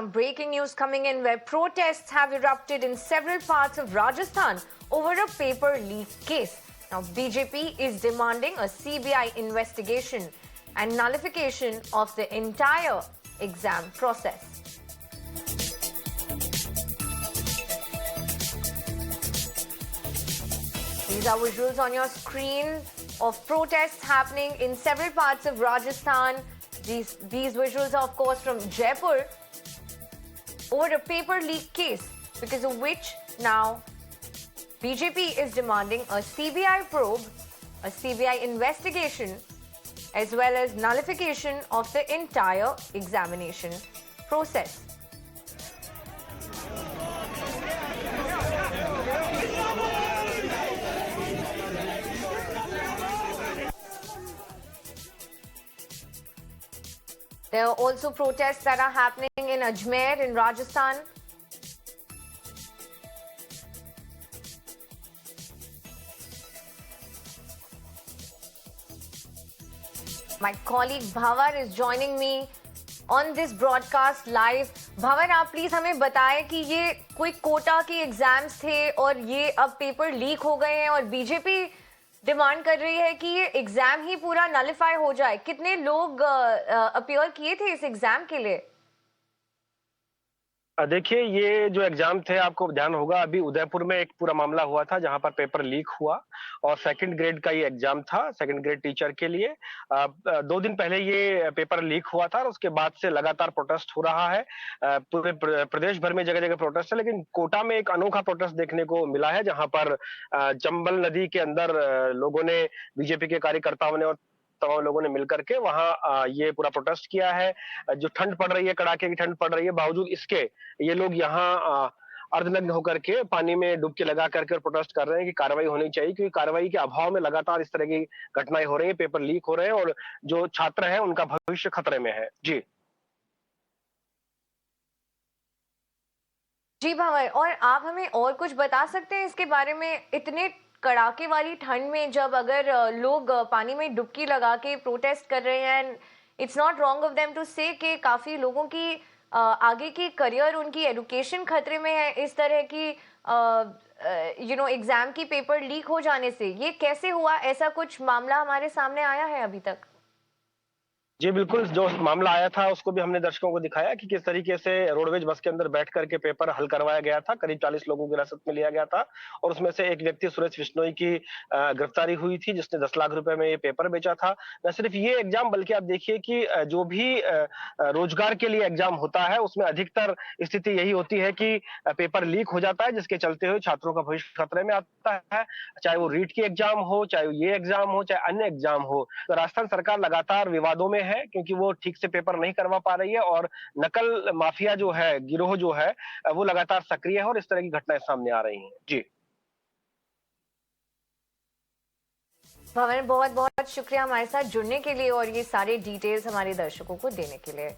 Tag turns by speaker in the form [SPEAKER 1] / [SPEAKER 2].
[SPEAKER 1] Breaking news coming in where protests have erupted in several parts of Rajasthan over a paper leak case. Now, BJP is demanding a CBI investigation and nullification of the entire exam process. These are visuals on your screen of protests happening in several parts of Rajasthan. These visuals are, of course, from Jaipur over a paper leak case, because of which now BJP is demanding a CBI probe, a CBI investigation, as well as nullification of the entire examination process. There are also protests that are happening in Ajmer in Rajasthan. My colleague Bhavar is joining me on this broadcast live. Bhavar, आप please हमें बताएं कि ये कोई कोटा के exams थे और ये अब पेपर लीक हो गए हैं और बीजेपी डिमांड कर रही है कि ये एग्जाम ही पूरा नलिफाई हो जाए। कितने लोग अपीयर किए थे इस एग्जाम के लिए?
[SPEAKER 2] देखिए, ये जो एग्जाम थे, आपको ध्यान होगा, अभी उदयपुर में एक पूरा मामला हुआ था जहां पर पेपर लीक हुआ और सेकंड ग्रेड का ये एग्जाम था, सेकंड ग्रेड टीचर के लिए। 2 दिन पहले ये पेपर लीक हुआ था और उसके बाद से लगातार प्रोटेस्ट हो रहा है। पूरे प्रदेश भर में जगह जगह प्रोटेस्ट है, लेकिन कोटा में एक अनोखा प्रोटेस्ट देखने को मिला है, जहां पर चंबल नदी के अंदर लोगों ने, बीजेपी के कार्यकर्ताओं ने और तमाम लोगों ने मिलकर के वहां ये पूरा प्रोटेस्ट किया है। जो ठंड पड़ रही है, कड़ाके की ठंड पड़ रही है, बावजूद इसके ये लोग यहाँ अर्धनग्न होकर के पानी में डुबकी लगा करके और प्रोटेस्ट कर रहे हैं कि कार्रवाई होनी चाहिए, क्योंकि कार्रवाई के अभाव में लगातार इस तरह की घटनाएं हो रही हैं, पेपर लीक हो रहे हैं और जो छात्र हैं उनका भविष्य खतरे में है। जी
[SPEAKER 1] जी भंवर, और आप हमें और कुछ बता सकते हैं इसके बारे में? इतने कड़ाके वाली ठंड में जब अगर लोग पानी में डुबकी लगा के प्रोटेस्ट कर रहे हैं, it's not wrong of them to say कि काफी लोगों की आगे की करियर, उनकी एजुकेशन खतरे में है इस तरह की एग्जाम की पेपर लीक हो जाने से। ये कैसे हुआ? ऐसा कुछ मामला हमारे सामने आया है अभी तक?
[SPEAKER 2] जी बिल्कुल, जो मामला आया था उसको भी हमने दर्शकों को दिखाया कि किस तरीके से रोडवेज बस के अंदर बैठ करके पेपर हल करवाया गया था। करीब 40 लोगों को हिरासत में लिया गया था और उसमें से एक व्यक्ति सुरेश बिश्नोई की गिरफ्तारी हुई थी, जिसने 10 लाख रुपए में ये पेपर बेचा था। न सिर्फ ये एग्जाम, बल्कि आप देखिए कि जो भी रोजगार के लिए एग्जाम होता है उसमें अधिकतर स्थिति यही होती है कि पेपर लीक हो जाता है, जिसके चलते हुए छात्रों का भविष्य खतरे में आता है। चाहे वो रीट की एग्जाम हो, चाहे ये एग्जाम हो, चाहे अन्य एग्जाम हो। तो राजस्थान सरकार लगातार विवादों में है, क्योंकि वो ठीक से पेपर नहीं करवा पा रही है और नकल माफिया जो है, गिरोह जो है, वो लगातार सक्रिय है और इस तरह की घटनाएं सामने आ रही हैं। जी
[SPEAKER 1] भवन, बहुत बहुत शुक्रिया हमारे साथ जुड़ने के लिए और ये सारे डिटेल्स हमारे दर्शकों को देने के लिए।